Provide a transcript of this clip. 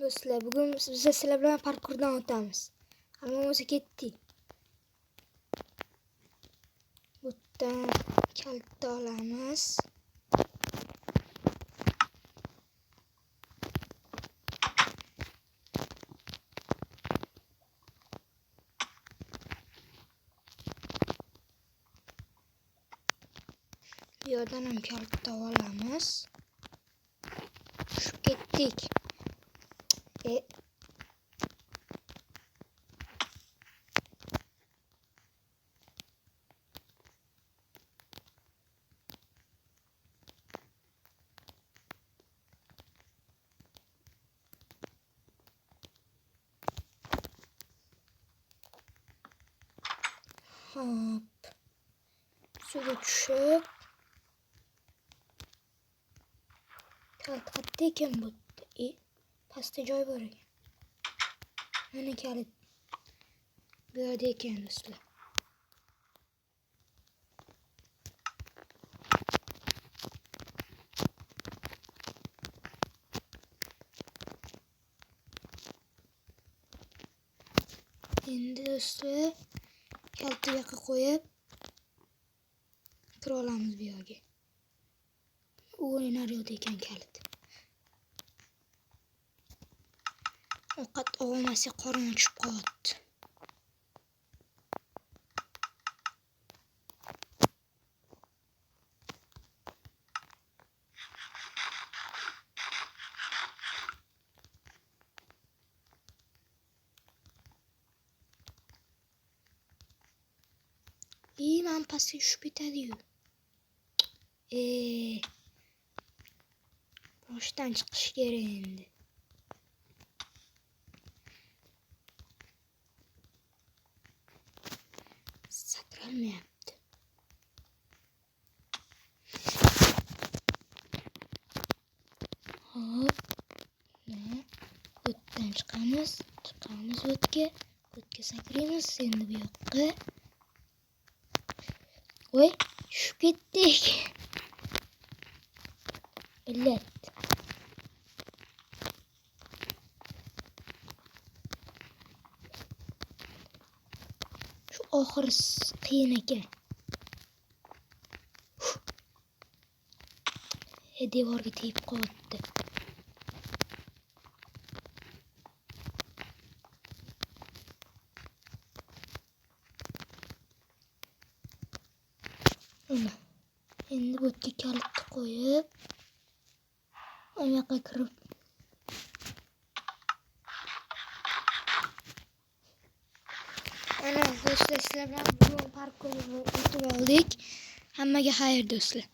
Do'stlar, bugun biz sizlar bilan parkurdan o'tamiz. Hammamiz ketdik. Bu yerdan kalta olamiz. Bu yerdan ham kalta olamiz. Tushib ketdik. Hop. Suga tushib. Kalit qayerda ekan bu? Pastda joy bor ekan. Mana kalit. Bu yerda ekan do'stlar. Endi do'stlar kaltaga qo'yib kira olamiz bu yerga. O'yin arıyordu ekan kalit. Ovqat olmasa qorin ochib qoladi. Men pastga tushib ketadi-yu. Boshdan chiqish kerak endi. Sakralmayapti. Hop. O'tdan chiqamiz o'tga sakraymiz endi bu yoqqa. Voy, tushib ketdik. Illat. Shu oxiri qiyin ekan. Devorga tegib qoldi. Mana. Endi bu yerga kalitni qo'yib, u yoqqa kirib ana do'stlar, sizlar bilan bugun parkurni o'tib oldik. Hammaga xayr do'stlar.